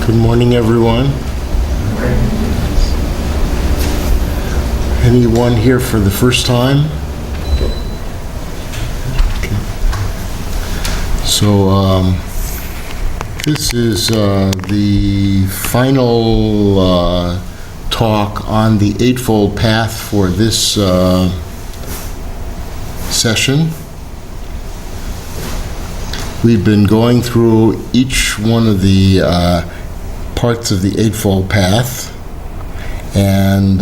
Good morning, everyone. Anyone here for the first time? Okay. So this is the final talk on the Eightfold Path for this session. We've been going through each one of the parts of the Eightfold Path, and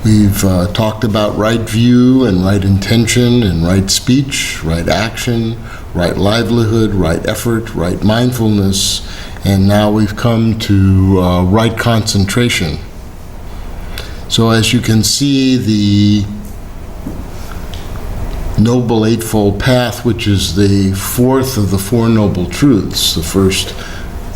we've talked about right view and right intention and right speech, right action, right livelihood, right effort, right mindfulness, and now we've come to right concentration. So as you can see, the Noble Eightfold Path, which is the fourth of the Four Noble Truths. The first,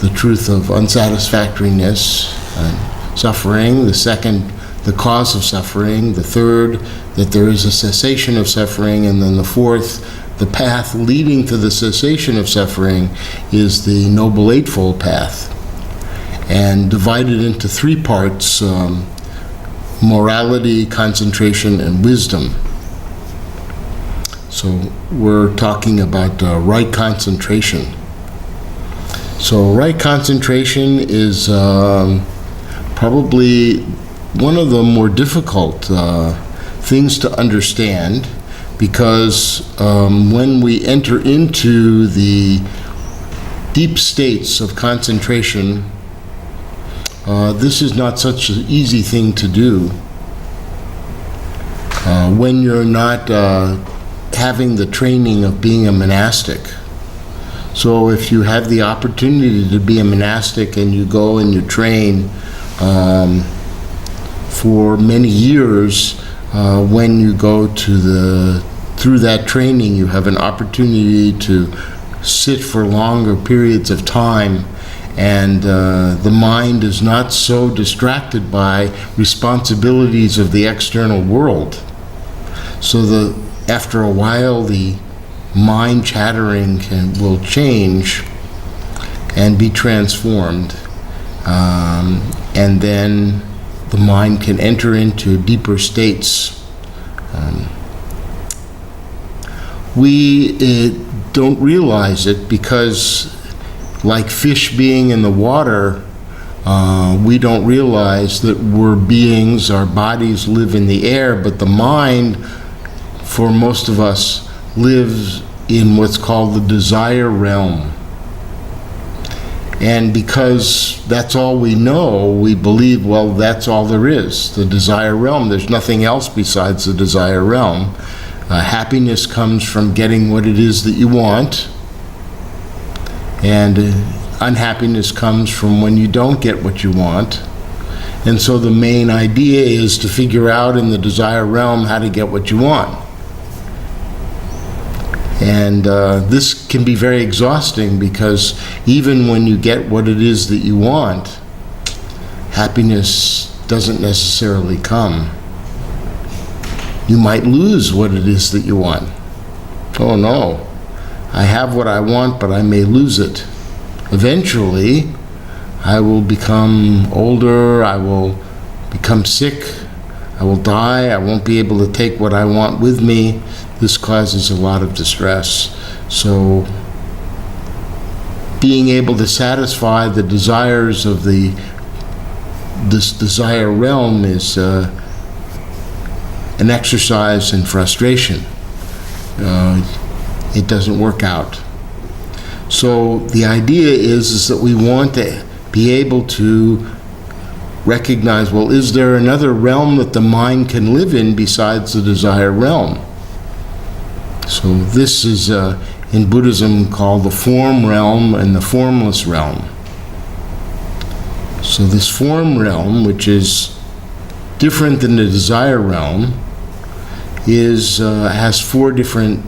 the truth of unsatisfactoriness and suffering. The second, the cause of suffering. The third, that there is a cessation of suffering. And then the fourth, the path leading to the cessation of suffering, is the Noble Eightfold Path. And divided into three parts, morality, concentration, and wisdom. So we're talking about right concentration. So right concentration is probably one of the more difficult things to understand, because when we enter into the deep states of concentration, this is not such an easy thing to do. When you're not having the training of being a monastic. So if you have the opportunity to be a monastic and you go and you train for many years, when you go to through that training, you have an opportunity to sit for longer periods of time, and the mind is not so distracted by responsibilities of the external world. So after a while, the mind chattering will change and be transformed, and then the mind can enter into deeper states. We don't realize it because, like fish being in the water, we don't realize that we're beings, our bodies live in the air, but the mind, for most of us, lives in what's called the desire realm. And because that's all we know, we believe, well, that's all there is, the desire realm. There's nothing else besides the desire realm. Happiness comes from getting what it is that you want, and unhappiness comes from when you don't get what you want. And so the main idea is to figure out in the desire realm how to get what you want. And this can be very exhausting, because even when you get what it is that you want, happiness doesn't necessarily come. You might lose what it is that you want. Oh no, I have what I want, but I may lose it. Eventually, I will become older, I will become sick, I will die, I won't be able to take what I want with me. This causes a lot of distress. So being able to satisfy the desires of this desire realm is an exercise in frustration. It doesn't work out. So the idea is that we want to be able to recognize, well, is there another realm that the mind can live in besides the desire realm? So this is in Buddhism called the form realm and the formless realm. So this form realm, which is different than the desire realm, has four different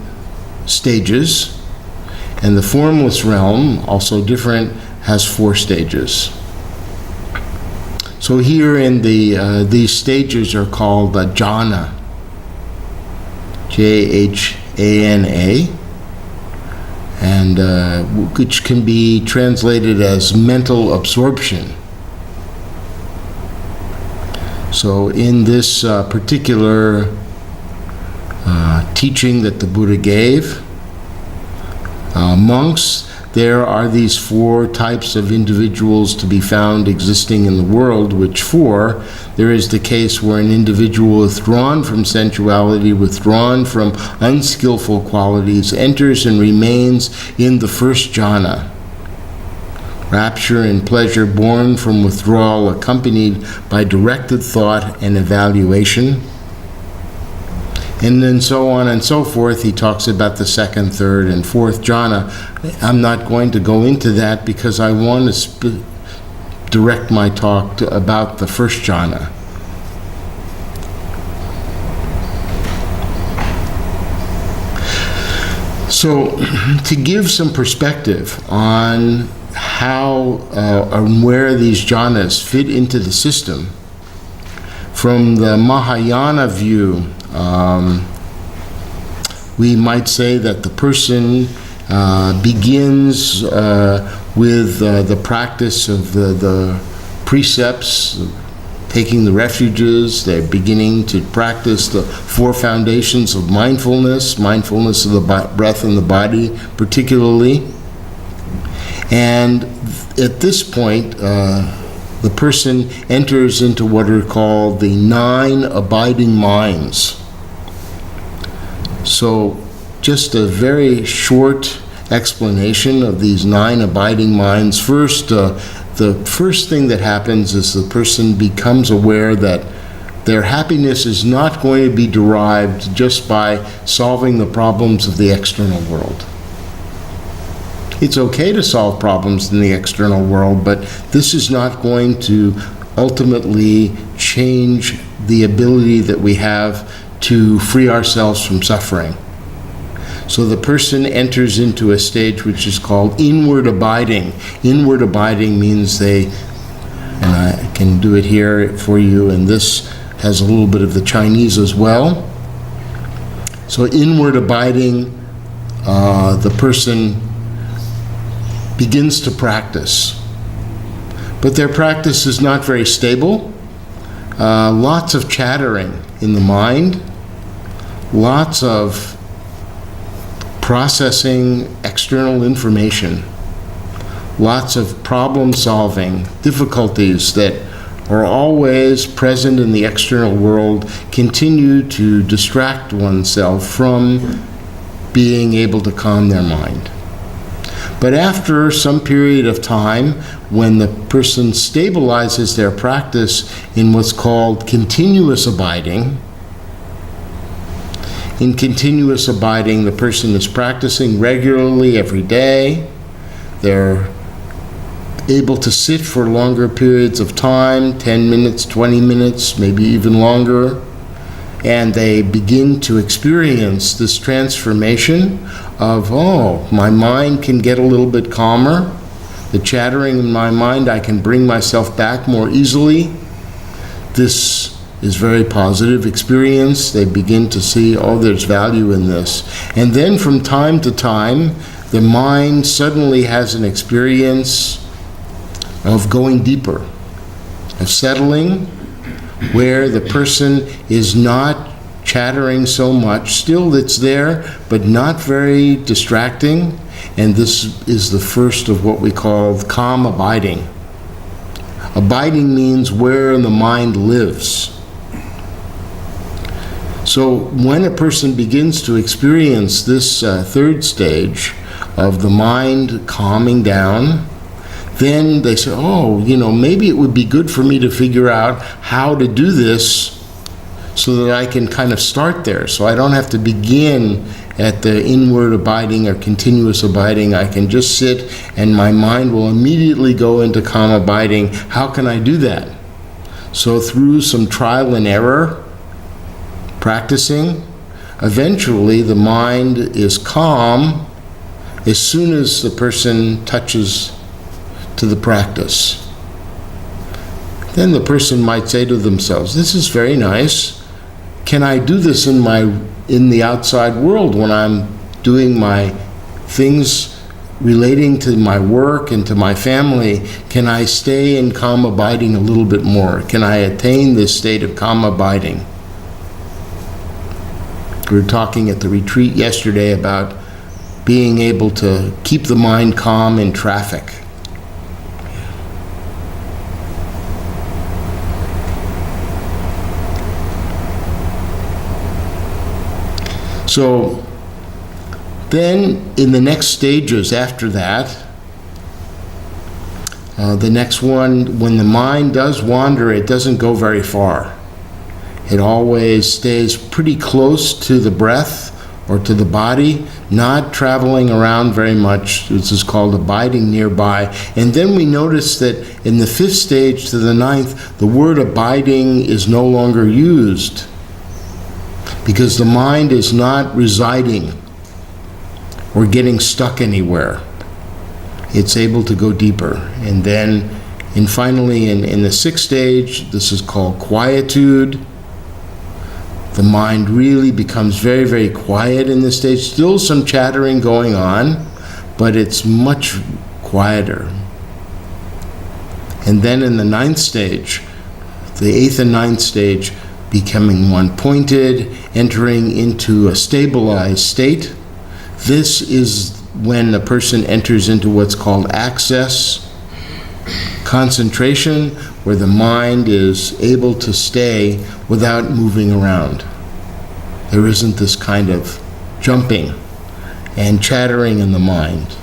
stages, and the formless realm, also different, has four stages. So here in these stages are called jhana, Jhana, and which can be translated as mental absorption. So in this particular teaching that the Buddha gave monks, there are these 4 types of individuals to be found existing in the world, which 4, there is the case where an individual withdrawn from sensuality, withdrawn from unskillful qualities, enters and remains in the first jhana. Rapture and pleasure born from withdrawal, accompanied by directed thought and evaluation. And then so on and so forth. He talks about the 2nd, 3rd, and 4th jhana. I'm not going to go into that because I want to direct my talk about the 1st jhana. So, to give some perspective on how and where these jhanas fit into the system, from the Mahayana view, we might say that the person begins with the practice of the precepts, taking the refuges. They're beginning to practice the 4 foundations of mindfulness of the breath and the body particularly. And at this point, the person enters into what are called the 9 abiding minds. So, just a very short explanation of these 9 abiding minds. First, the first thing that happens is the person becomes aware that their happiness is not going to be derived just by solving the problems of the external world. It's okay to solve problems in the external world, but this is not going to ultimately change the ability that we have to free ourselves from suffering. So the person enters into a stage which is called inward abiding. Inward abiding means and I can do it here for you, and this has a little bit of the Chinese as well. So inward abiding, the person begins to practice. But their practice is not very stable. Lots of chattering in the mind, lots of processing external information, lots of problem solving, difficulties that are always present in the external world continue to distract oneself from being able to calm their mind. But after some period of time, when the person stabilizes their practice in what's called continuous abiding, in continuous abiding, the person is practicing regularly every day. They're able to sit for longer periods of time, 10 minutes, 20 minutes, maybe even longer. And they begin to experience this transformation of, oh, my mind can get a little bit calmer. The chattering in my mind, I can bring myself back more easily. This is very positive experience. They begin to see, oh, there's value in this. And then from time to time, the mind suddenly has an experience of going deeper, of settling, where the person is not chattering so much. Still, it's there, but not very distracting. And this is the first of what we call calm abiding. Abiding means where the mind lives. So when a person begins to experience this 3rd stage of the mind calming down, then they say, oh, maybe it would be good for me to figure out how to do this so that I can kind of start there. So I don't have to begin at the inward abiding or continuous abiding. I can just sit and my mind will immediately go into calm abiding. How can I do that? So through some trial and error, practicing, eventually the mind is calm as soon as the person touches to the practice. Then the person might say to themselves, this is very nice. Can I do this in the outside world when I'm doing my things relating to my work and to my family, can I stay in calm abiding a little bit more? Can I attain this state of calm abiding? We were talking at the retreat yesterday about being able to keep the mind calm in traffic. So then in the next stages after that, the next one, when the mind does wander, it doesn't go very far. It always stays pretty close to the breath or to the body, not traveling around very much. This is called abiding nearby. And then we notice that in the 5th stage to the 9th, the word abiding is no longer used, because the mind is not residing or getting stuck anywhere. It's able to go deeper. And then, finally, in the 6th stage, this is called quietude. The mind really becomes very, very quiet in this stage. Still some chattering going on, but it's much quieter. And then in the 9th stage, the 8th and 9th stage, becoming one-pointed, entering into a stabilized state. This is when a person enters into what's called access, concentration, where the mind is able to stay without moving around. There isn't this kind of jumping and chattering in the mind.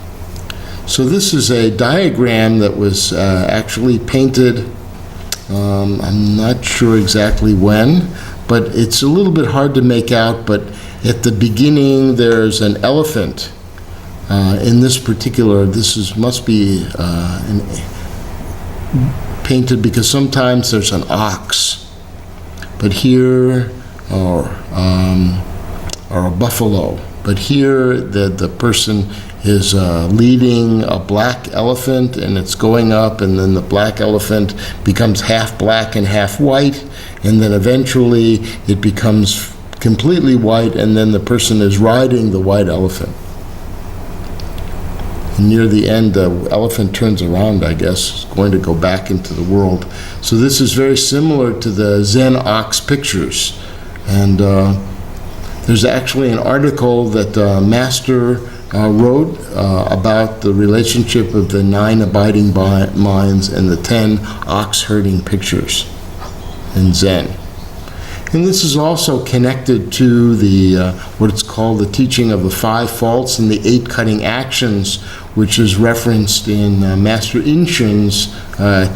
So this is a diagram that was actually painted, I'm not sure exactly when, but it's a little bit hard to make out, but at the beginning there's an elephant. In this particular, must be painted because sometimes there's an ox, but here, or a buffalo, but here the person is leading a black elephant, and it's going up, and then the black elephant becomes half black and half white, and then eventually it becomes completely white, and then the person is riding the white elephant. And near the end, the elephant turns around, I guess, going to go back into the world. So this is very similar to the Zen ox pictures. And there's actually an article that Master wrote about the relationship of the 9 abiding minds and the 10 ox herding pictures in Zen. And this is also connected to the what's called the teaching of the 5 faults and the 8 cutting actions, which is referenced in Master Inshin's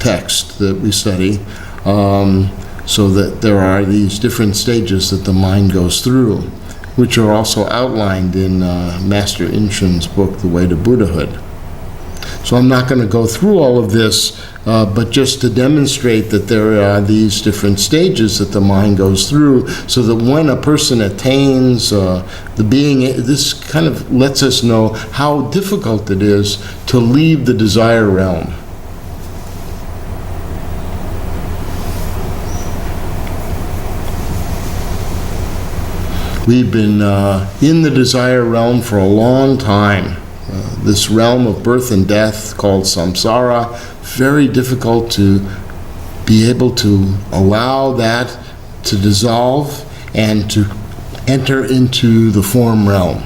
text that we study, so that there are these different stages that the mind goes through, which are also outlined in Master Inshin's book, The Way to Buddhahood. So I'm not going to go through all of this, but just to demonstrate that there are these different stages that the mind goes through, so that when a person attains the being, this kind of lets us know how difficult it is to leave the desire realm. We've been in the desire realm for a long time. This realm of birth and death called samsara, very difficult to be able to allow that to dissolve and to enter into the form realm,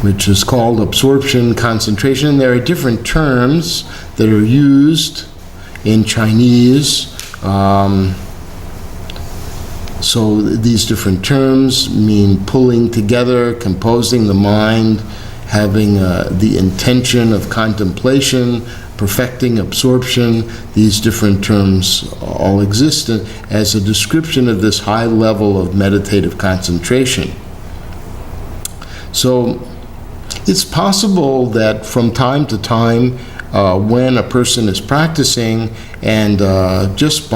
which is called absorption, concentration. There are different terms that are used in Chinese. So these different terms mean pulling together, composing the mind, having the intention of contemplation, perfecting absorption. These different terms all exist as a description of this high level of meditative concentration. So it's possible that from time to time, when a person is practicing and just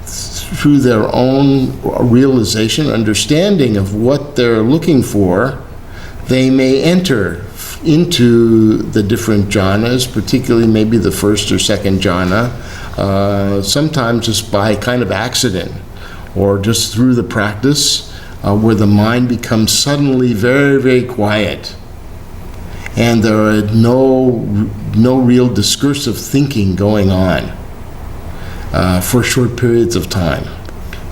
through their own realization, understanding of what they're looking for, they may enter into the different jhanas, particularly maybe the 1st or 2nd jhana, sometimes just by kind of accident or just through the practice. where the mind becomes suddenly very, very quiet, and there are no real discursive thinking going on for short periods of time.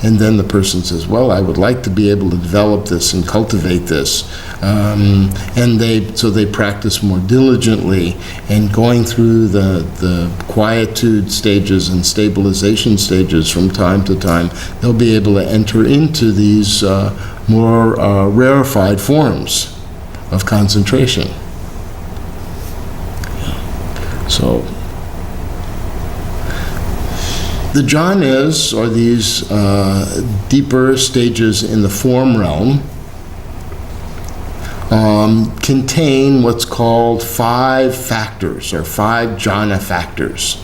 And then the person says, well, I would like to be able to develop this and cultivate this. So they practice more diligently, and going through the quietude stages and stabilization stages from time to time, they'll be able to enter into these more rarefied forms of concentration. So the jhanas, or these deeper stages in the form realm, contain what's called 5 factors, or 5 jhana factors.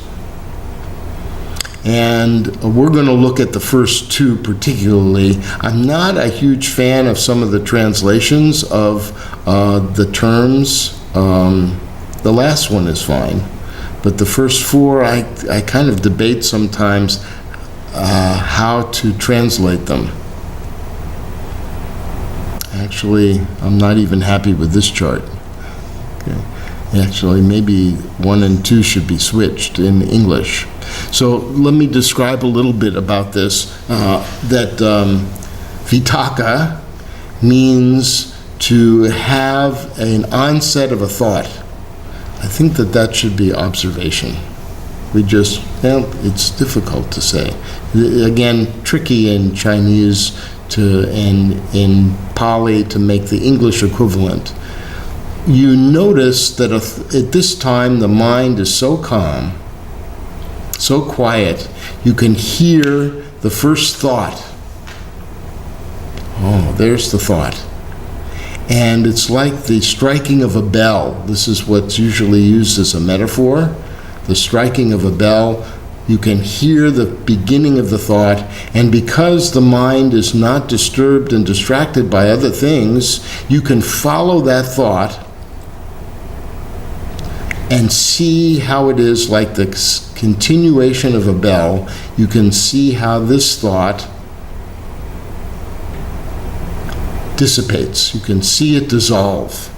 And we're going to look at the first 2 particularly. I'm not a huge fan of some of the translations of the terms. The last one is fine. But the first 4, I kind of debate sometimes how to translate them. Actually, I'm not even happy with this chart. Okay. Actually, maybe 1 and 2 should be switched in English. So let me describe a little bit about this. That vitaka means to have an onset of a thought. I think that should be observation. It's difficult to say. Again, tricky in Chinese and in Pali to make the English equivalent. You notice that at this time the mind is so calm, so quiet, you can hear the first thought. Oh, there's the thought. And it's like the striking of a bell. This is what's usually used as a metaphor. The striking of a bell, you can hear the beginning of the thought, and because the mind is not disturbed and distracted by other things, you can follow that thought and see how it is like the continuation of a bell. You can see how this thought dissipates. You can see it dissolve.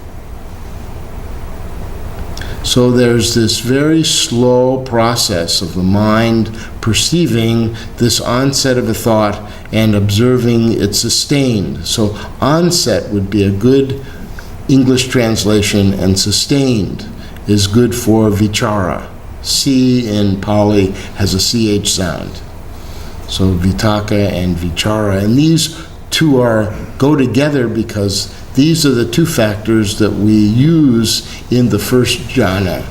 So there's this very slow process of the mind perceiving this onset of a thought and observing it sustained. So onset would be a good English translation, and sustained is good for vichara. C in Pali has a CH sound. So vitaka and vichara. And these 2 go together because these are the 2 factors that we use in the first jhana.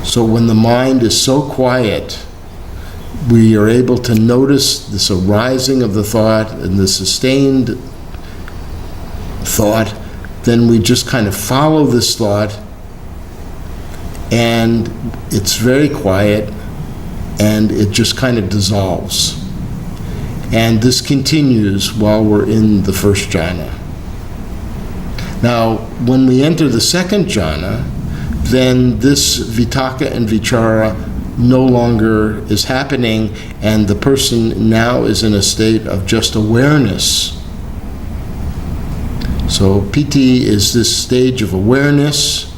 So when the mind is so quiet, we are able to notice this arising of the thought and the sustained thought. Then we just kind of follow this thought, and it's very quiet, and it just kind of dissolves. And this continues while we're in the first jhana. Now, when we enter the second jhana, then this vitaka and vichara no longer is happening, and the person now is in a state of just awareness. So piti is this stage of awareness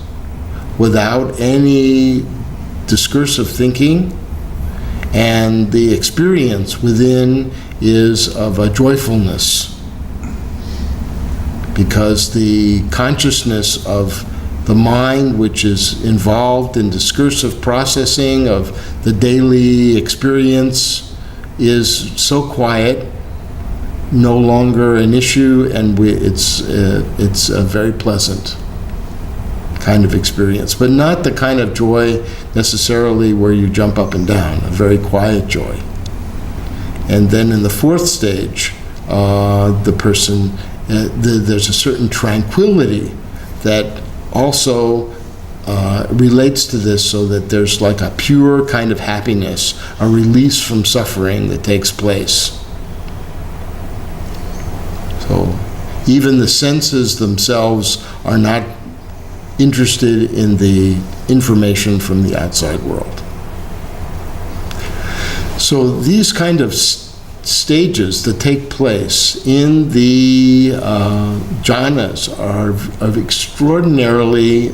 without any discursive thinking, and the experience within is of a joyfulness, because the consciousness of the mind, which is involved in discursive processing of the daily experience, is so quiet, no longer an issue, and it's a very pleasant kind of experience, but not the kind of joy necessarily where you jump up and down, a very quiet joy. And then in the fourth stage, the person, there's a certain tranquility that also relates to this, so that there's like a pure kind of happiness, a release from suffering that takes place. So even the senses themselves are not interested in the information from the outside world. So these kind of stages that take place in the jhanas are of extraordinarily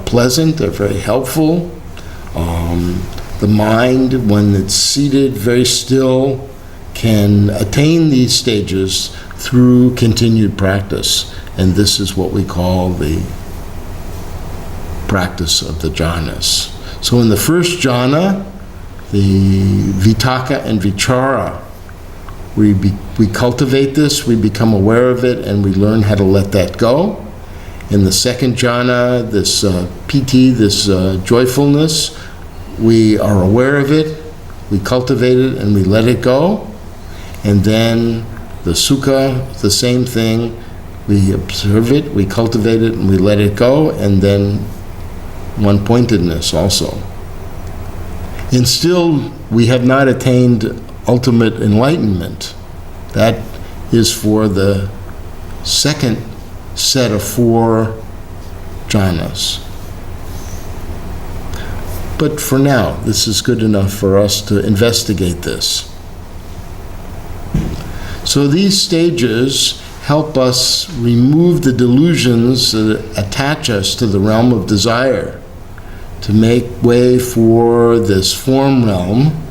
pleasant. They're very helpful. The mind, when it's seated very still, can attain these stages through continued practice. And this is what we call the practice of the jhanas. So in the first jhana, the vitakka and vichara, we cultivate this, we become aware of it, and we learn how to let that go. In the second jhana, this piti, this joyfulness, we are aware of it, we cultivate it, and we let it go. And then the sukha, the same thing. We observe it, we cultivate it, and we let it go. And then one-pointedness also. And still, we have not attained ultimate enlightenment. That is for the second set of 4 jhanas. But for now, this is good enough for us to investigate this. So these stages help us remove the delusions that attach us to the realm of desire, to make way for this form realm.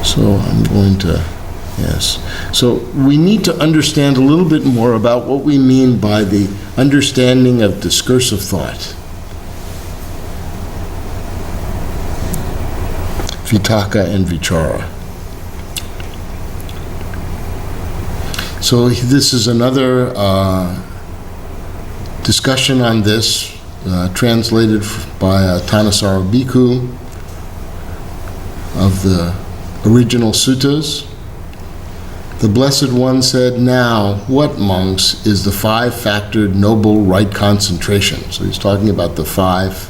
So I'm going to, yes. So we need to understand a little bit more about what we mean by the understanding of discursive thought. Vitakka and vichara. So this is another discussion on this, translated by Thanissaro Bhikkhu of the original suttas. The Blessed One said, "Now, what, monks, is the 5-factored noble right concentration?" So he's talking about the 5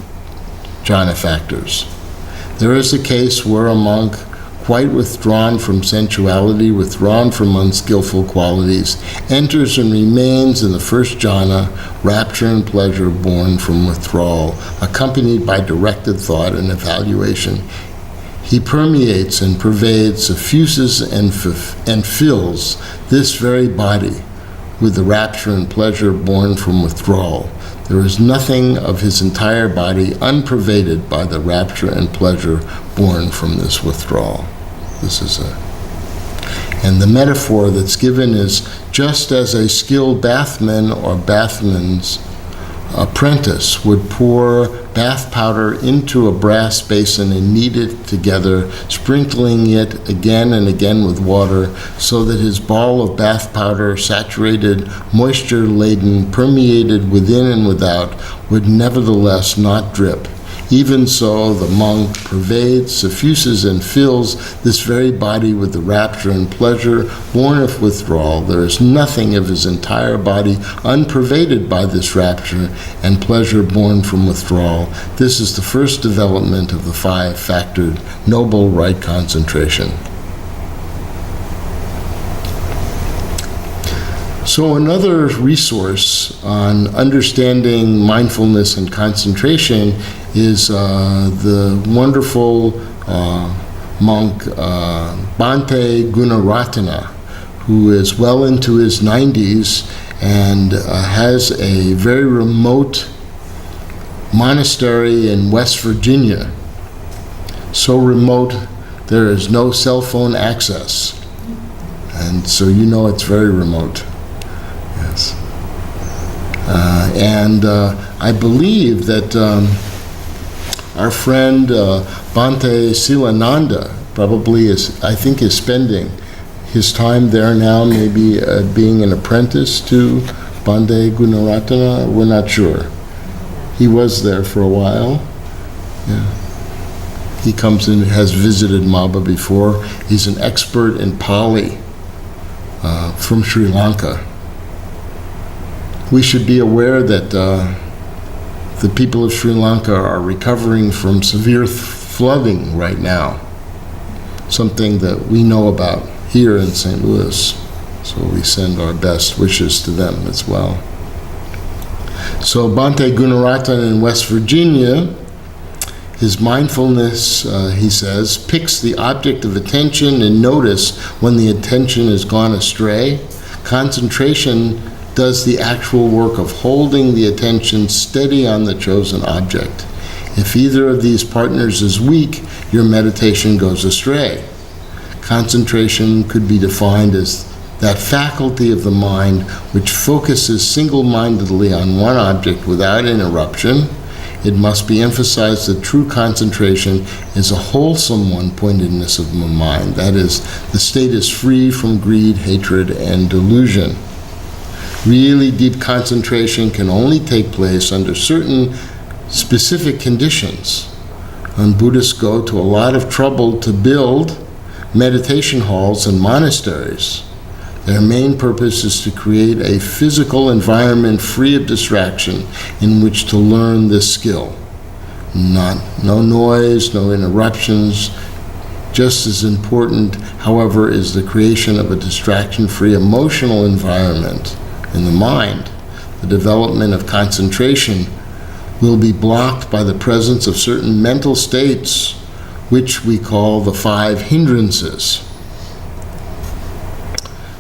jhana factors. There is a case where a monk, quite withdrawn from sensuality, withdrawn from unskillful qualities, enters and remains in the first jhana, rapture and pleasure born from withdrawal, accompanied by directed thought and evaluation. He permeates and pervades, suffuses and fills this very body with the rapture and pleasure born from withdrawal. There is nothing of his entire body unpervaded by the rapture and pleasure born from this withdrawal. And the metaphor that's given is just as a skilled bathman or bathman's apprentice would pour bath powder into a brass basin and knead it together, sprinkling it again and again with water, so that his ball of bath powder, saturated, moisture-laden, permeated within and without, would nevertheless not drip. Even so, the monk pervades, suffuses, and fills this very body with the rapture and pleasure born of withdrawal. There is nothing of his entire body unpervaded by this rapture and pleasure born from withdrawal. This is the first development of the 5-factored noble right concentration. So another resource on understanding mindfulness and concentration is the wonderful monk Bhante Gunaratana, who is well into his 90s and has a very remote monastery in West Virginia. So remote, there is no cell phone access. And so you know it's very remote. Yes. And I believe that our friend Bhante Silananda probably is spending his time there now, maybe being an apprentice to Bhante Gunaratana. We're not sure. He was there for a while. Yeah. He comes in, has visited Maba before. He's an expert in Pali from Sri Lanka. We should be aware that the people of Sri Lanka are recovering from severe flooding right now, something that we know about here in St. Louis. So we send our best wishes to them as well. So Bhante Gunarathan in West Virginia, his mindfulness, he says, picks the object of attention and notice when the attention has gone astray. Concentration does the actual work of holding the attention steady on the chosen object. If either of these partners is weak, your meditation goes astray. Concentration could be defined as that faculty of the mind which focuses single-mindedly on one object without interruption. It must be emphasized that true concentration is a wholesome one-pointedness of the mind. That is, the state is free from greed, hatred, and delusion. Really deep concentration can only take place under certain specific conditions. And Buddhists go to a lot of trouble to build meditation halls and monasteries. Their main purpose is to create a physical environment free of distraction in which to learn this skill. No noise, no interruptions. Just as important, however, is the creation of a distraction-free emotional environment in the mind. The development of concentration will be blocked by the presence of certain mental states, which we call the 5 hindrances.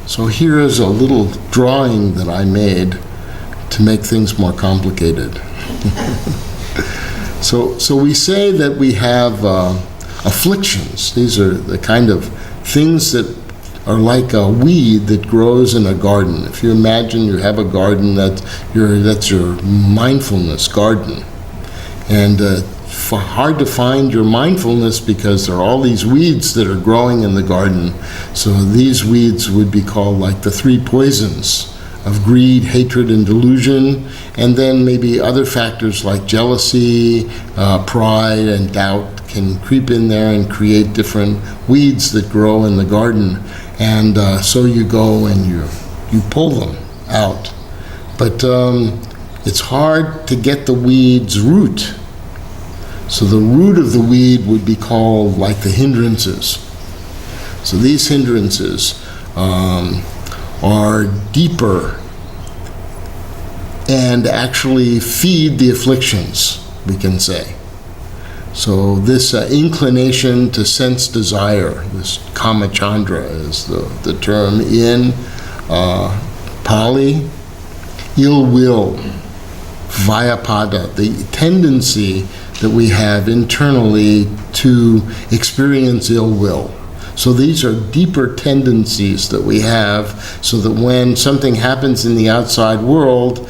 So here is a little drawing that I made to make things more complicated. So we say that we have afflictions. These are the kind of things that are like a weed that grows in a garden. If you imagine you have a garden, that's your mindfulness garden. And hard to find your mindfulness because there are all these weeds that are growing in the garden. So these weeds would be called like the 3 poisons of greed, hatred, and delusion, and then maybe other factors like jealousy, pride, and doubt can creep in there and create different weeds that grow in the garden. And so you go and you pull them out. But it's hard to get the weed's root. So the root of the weed would be called like the hindrances. So these hindrances are deeper and actually feed the afflictions, we can say. So this inclination to sense desire, this kamachandra is the term in Pali, ill will, vyapada, the tendency that we have internally to experience ill will. So these are deeper tendencies that we have, so that when something happens in the outside world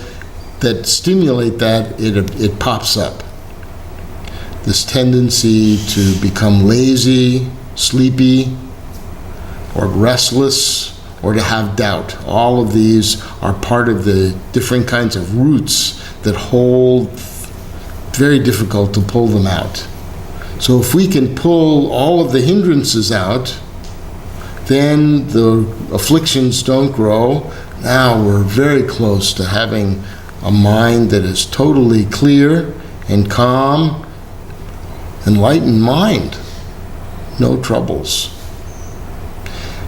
that stimulate that, it pops up. This tendency to become lazy, sleepy, or restless, or to have doubt. All of these are part of the different kinds of roots that hold very difficult to pull them out. So if we can pull all of the hindrances out, then the afflictions don't grow. Now we're very close to having a mind that is totally clear and calm, enlightened mind, no troubles.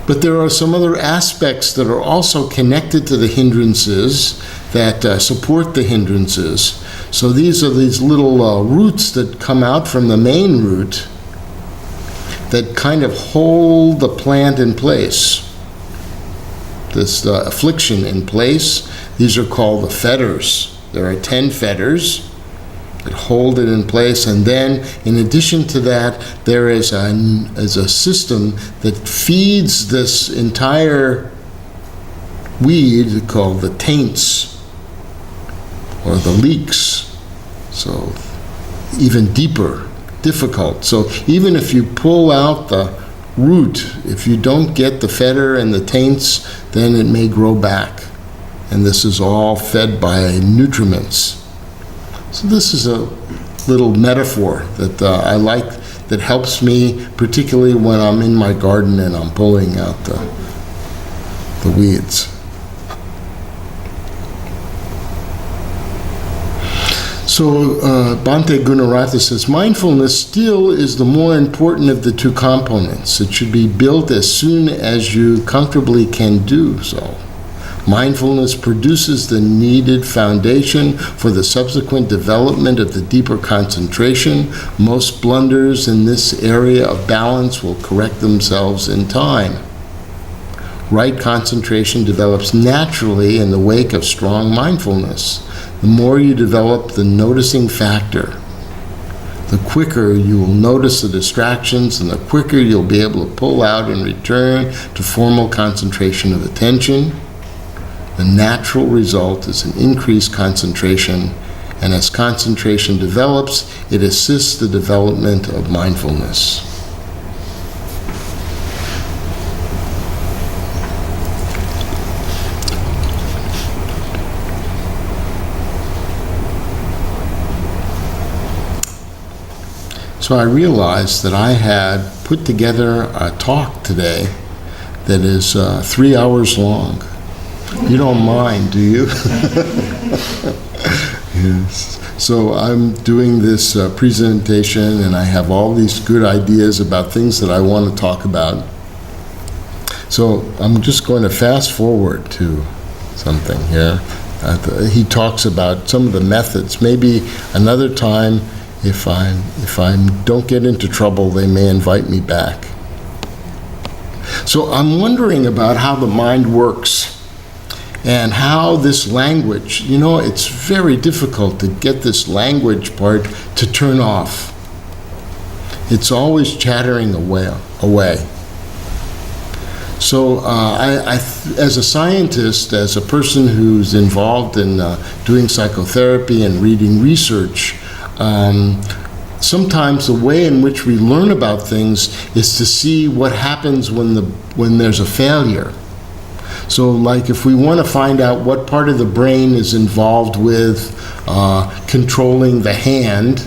But there are some other aspects that are also connected to the hindrances that support the hindrances. So these are these little roots that come out from the main root that kind of hold the plant in place, this affliction in place. These are called the fetters. There are 10 fetters that hold it in place, and then in addition to that, there is a system that feeds this entire weed called the taints, or the leaks. So even deeper, difficult. So even if you pull out the root, if you don't get the fetter and the taints, then it may grow back. And this is all fed by nutriments. So this is a little metaphor that I like, that helps me, particularly when I'm in my garden and I'm pulling out the weeds. So Bhante Gunaratha says, mindfulness still is the more important of the 2 components. It should be built as soon as you comfortably can do so. Mindfulness produces the needed foundation for the subsequent development of the deeper concentration. Most blunders in this area of balance will correct themselves in time. Right concentration develops naturally in the wake of strong mindfulness. The more you develop the noticing factor, the quicker you will notice the distractions, and the quicker you'll be able to pull out and return to formal concentration of attention. The natural result is an increased concentration, and as concentration develops, it assists the development of mindfulness. So I realized that I had put together a talk today that is 3 hours long. You don't mind, do you? Yes. So I'm doing this presentation, and I have all these good ideas about things that I want to talk about. So I'm just going to fast forward to something here. He talks about some of the methods. Maybe another time, if I don't get into trouble, they may invite me back. So I'm wondering about how the mind works and how this language, it's very difficult to get this language part to turn off. It's always chattering away. So as a scientist, as a person who's involved in doing psychotherapy and reading research, sometimes the way in which we learn about things is to see what happens when there's a failure. So like if we want to find out what part of the brain is involved with controlling the hand,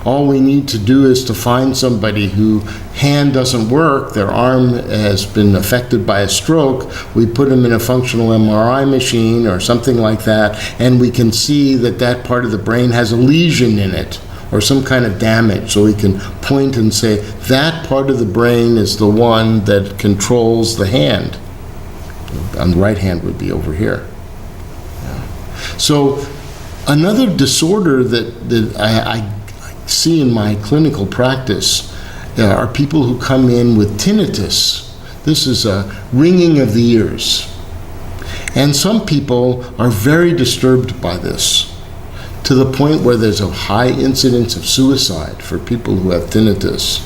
all we need to do is to find somebody whose hand doesn't work, their arm has been affected by a stroke, we put them in a functional MRI machine or something like that, and we can see that that part of the brain has a lesion in it or some kind of damage. So we can point and say, that part of the brain is the one that controls the hand. On the right hand would be over here. Yeah. So another disorder that I see in my clinical practice are people who come in with tinnitus. This is a ringing of the ears. And some people are very disturbed by this, to the point where there's a high incidence of suicide for people who have tinnitus,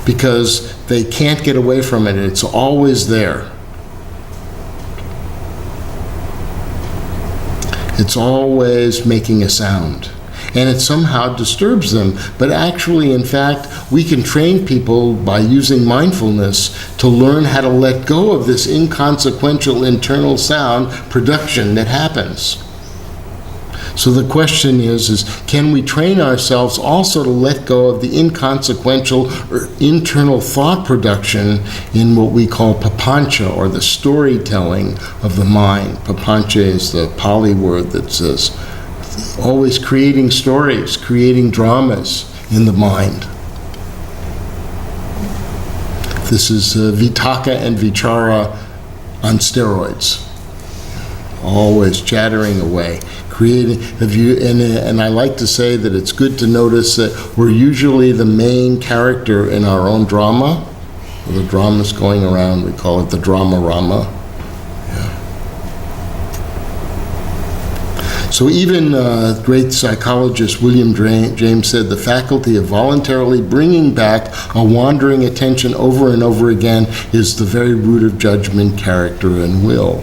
because they can't get away from it. It's always there. It's always making a sound, and it somehow disturbs them. But actually, in fact, we can train people by using mindfulness to learn how to let go of this inconsequential internal sound production that happens. So the question is can we train ourselves also to let go of the inconsequential or internal thought production in what we call papancha, or the storytelling of the mind. Papancha is the Pali word that says always creating stories, creating dramas in the mind. This is vitaka and vichara on steroids. Always chattering away, creating. And I like to say that it's good to notice that we're usually the main character in our own drama. The drama's going around, we call it the drama-rama. So even great psychologist William James said the faculty of voluntarily bringing back a wandering attention over and over again is the very root of judgment, character, and will.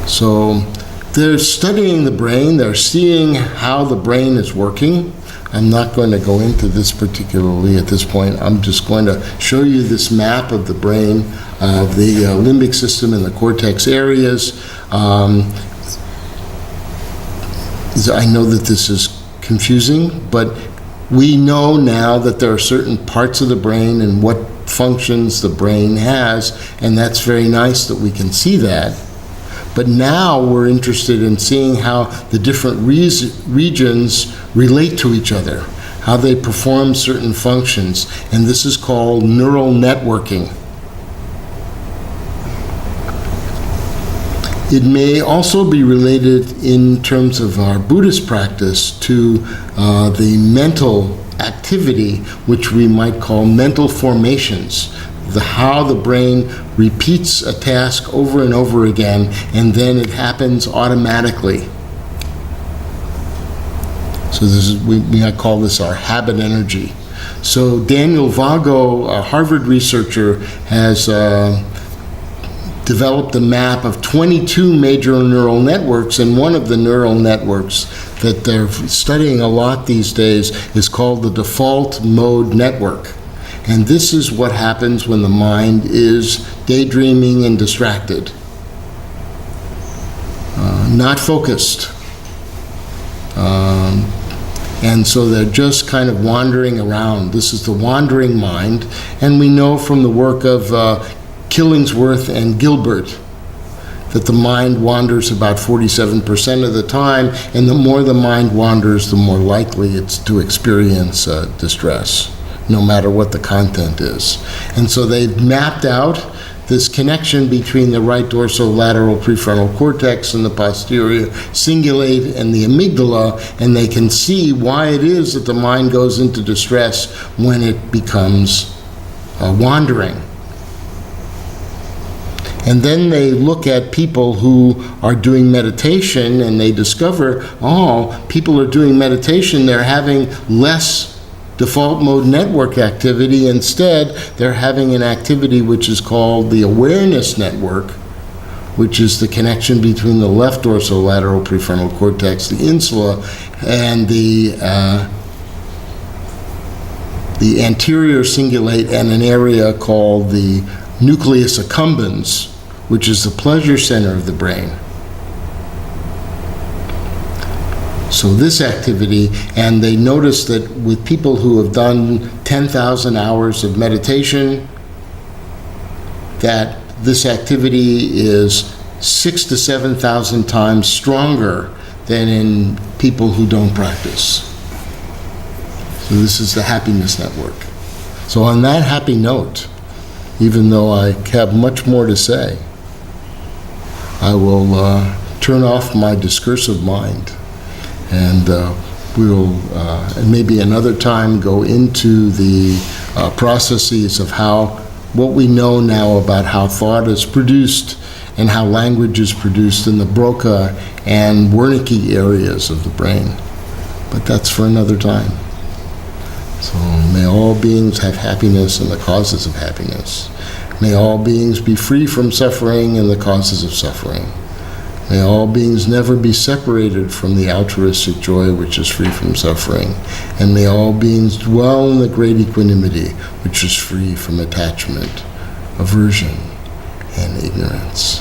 So they're studying the brain, they're seeing how the brain is working. I'm not going to go into this particularly at this point. I'm just going to show you this map of the brain, of the limbic system and the cortex areas. I know that this is confusing, but we know now that there are certain parts of the brain and what functions the brain has, and that's very nice that we can see that. But now we're interested in seeing how the different regions relate to each other, how they perform certain functions, and this is called neural networking. It may also be related in terms of our Buddhist practice to the mental activity, which we might call mental formations, how the brain repeats a task over and over again, and then it happens automatically. So this is, we might call this our habit energy. So Daniel Vago, a Harvard researcher, has developed a map of 22 major neural networks, and one of the neural networks that they're studying a lot these days is called the default mode network. And this is what happens when the mind is daydreaming and distracted, not focused. And so they're just kind of wandering around. This is the wandering mind. And we know from the work of Killingsworth and Gilbert that the mind wanders about 47% of the time, and the more the mind wanders, the more likely it's to experience distress, no matter what the content is. And so they've mapped out this connection between the right dorsolateral prefrontal cortex and the posterior cingulate and the amygdala, and they can see why it is that the mind goes into distress when it becomes wandering. And then they look at people who are doing meditation, and they discover, people are doing meditation, they're having less default mode network activity. Instead, they're having an activity which is called the awareness network, which is the connection between the left dorsolateral prefrontal cortex, the insula, and the anterior cingulate, and an area called the nucleus accumbens, which is the pleasure center of the brain. So this activity, and they notice that with people who have done 10,000 hours of meditation, that this activity is 6,000 to 7,000 times stronger than in people who don't practice. So this is the happiness network. So on that happy note, even though I have much more to say, I will turn off my discursive mind, and we'll maybe another time go into the processes of what we know now about how thought is produced and how language is produced in the Broca and Wernicke areas of the brain. But that's for another time. So may all beings have happiness and the causes of happiness. May all beings be free from suffering and the causes of suffering. May all beings never be separated from the altruistic joy which is free from suffering. And may all beings dwell in the great equanimity which is free from attachment, aversion, and ignorance.